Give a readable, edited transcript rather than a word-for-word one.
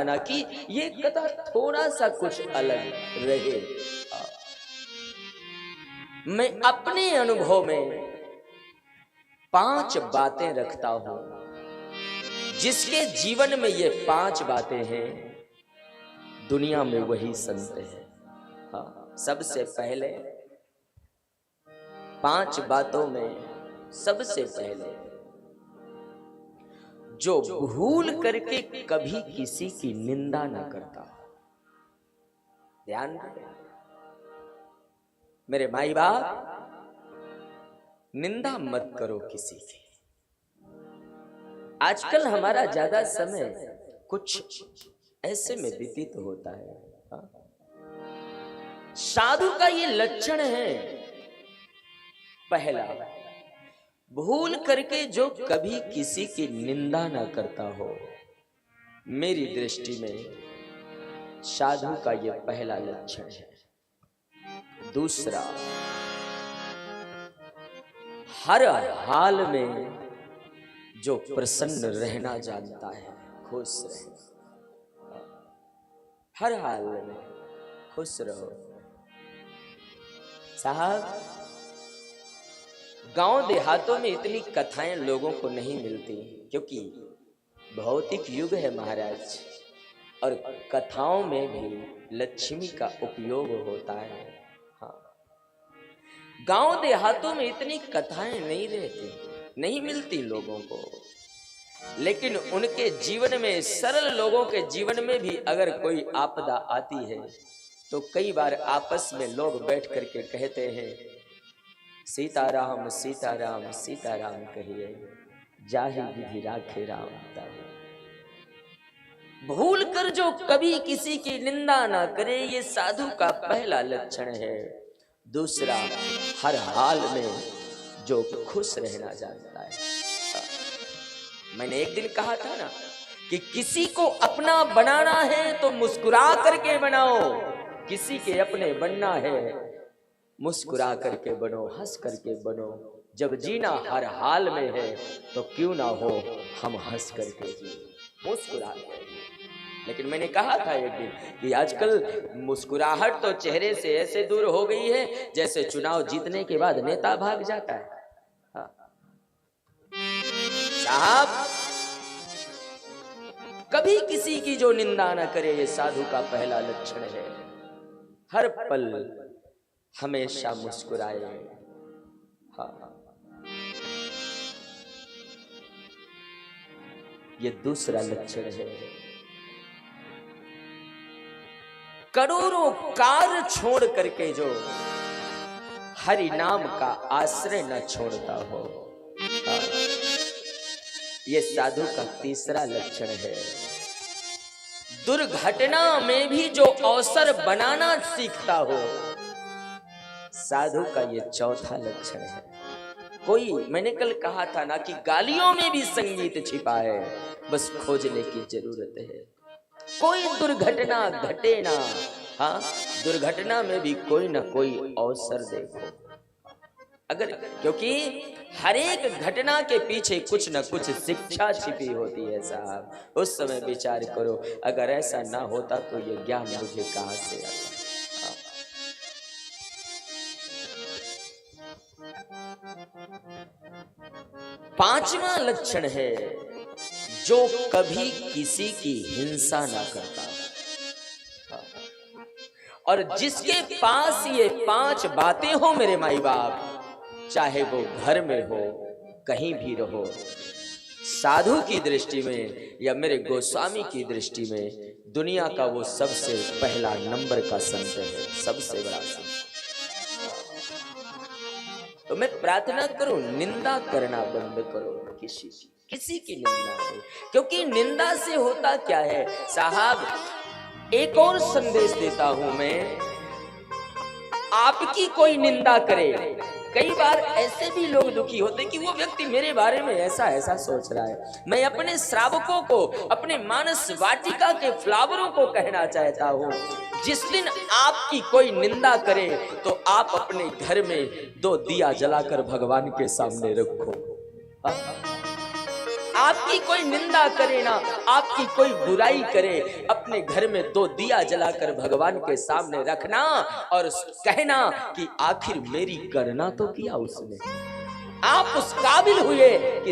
ना कि ये कथा थोड़ा सा कुछ अलग रहे। मैं अपने अनुभव में 5 बातें रखता हूं, जिसके जीवन में ये 5 बातें हैं, दुनिया में वही संत है। हाँ, सबसे पहले 5 बातों में सबसे पहले जो भूल करके कभी किसी की निंदा न करता। ध्यान रखें मेरे माई बाप, निंदा मत करो किसी की। आजकल हमारा ज्यादा समय कुछ ऐसे में व्यतीत होता है। साधु का ये लक्षण है। पहला, भूल करके जो कभी किसी की निंदा ना करता हो। मेरी दृष्टि में साधु का यह पहला लक्षण है। दूसरा, हर हाल में जो प्रसन्न रहना जानता है, खुश रहना, हर हाल में खुश रहो। साहब, गांव देहातों में इतनी कथाएं लोगों को नहीं मिलती, क्योंकि भौतिक युग है महाराज, और कथाओं में भी लक्ष्मी का उपयोग होता है। हाँ, गांव देहातों में इतनी कथाएं नहीं रहती, नहीं मिलती लोगों को, लेकिन उनके जीवन में, सरल लोगों के जीवन में भी अगर कोई आपदा आती है तो कई बार आपस में लोग बैठ करके कहते हैं, सीताराम सीताराम सीताराम कहिए, जाहि विधि राखे राम ताहि। भूल कर जो कभी किसी की निंदा ना करे, ये साधु का पहला लक्षण है। दूसरा, हर हाल में जो खुश रहना जानता है। मैंने एक दिन कहा था ना कि किसी को अपना बनाना है तो मुस्कुरा करके बनाओ, किसी के अपने बनना है मुस्कुरा करके बनो, हंस करके बनो। जब जीना हर हाल में है तो क्यों ना हो हम हंस करके जी, मुस्कुरा करके। लेकिन मैंने कहा था एक दिन कि आजकल मुस्कुराहट तो चेहरे से ऐसे दूर हो गई है जैसे चुनाव जीतने के बाद नेता भाग जाता है। हाँ। साहब, कभी किसी की जो निंदा ना करे, ये साधु का पहला लक्षण है। हर पल हमेशा मुस्कुराए। हाँ, ये दूसरा लक्षण है। करोड़ों कार्य छोड़ करके जो हरि नाम का आश्रय न छोड़ता हो। हाँ, ये साधु का तीसरा लक्षण है। दुर्घटना में भी जो अवसर बनाना सीखता हो, साधु का ये चौथा लक्षण है। कोई, मैंने कल कहा था ना कि गालियों में भी संगीत छिपा है, बस खोजने की जरूरत है। कोई दुर्घटना घटे ना, हाँ, दुर्घटना में भी कोई ना कोई अवसर देखो। अगर, क्योंकि हर एक घटना के पीछे कुछ न कुछ शिक्षा छिपी होती है साहब। उस समय विचार करो, अगर ऐसा ना होता तो ये ज्ञान मुझे कहां से आता। पांचवा लक्षण है, जो कभी किसी की हिंसा ना करता। और जिसके पास ये 5 बातें हो मेरे माई बाप, चाहे वो घर में हो, कहीं भी रहो, साधु की दृष्टि में या मेरे गोस्वामी की दृष्टि में दुनिया का वो सबसे पहला नंबर का संत है, सबसे बड़ा संत। तो मैं प्रार्थना करूं, निंदा करना बंद करो किसी की निंदा नहीं। क्योंकि निंदा से होता क्या है साहब, एक और संदेश देता हूं मैं, आपकी कोई निंदा करे, कई बार ऐसे भी लोग दुखी होते कि वो व्यक्ति मेरे बारे में ऐसा ऐसा सोच रहा है। मैं अपने श्रावकों को, अपने मानस वाटिका के फ्लावरों को कहना चाहता हूं, जिस दिन आपकी कोई निंदा करे तो आप अपने घर में 2 दिया जलाकर भगवान के सामने रखो। आपकी कोई निंदा करे ना, आपकी कोई बुराई करे, अपने घर में 2 दिया जलाकर भगवान के सामने रखना और कहना कि आखिर मेरी गणना तो किया उसने। आप उस काबिल हुए कि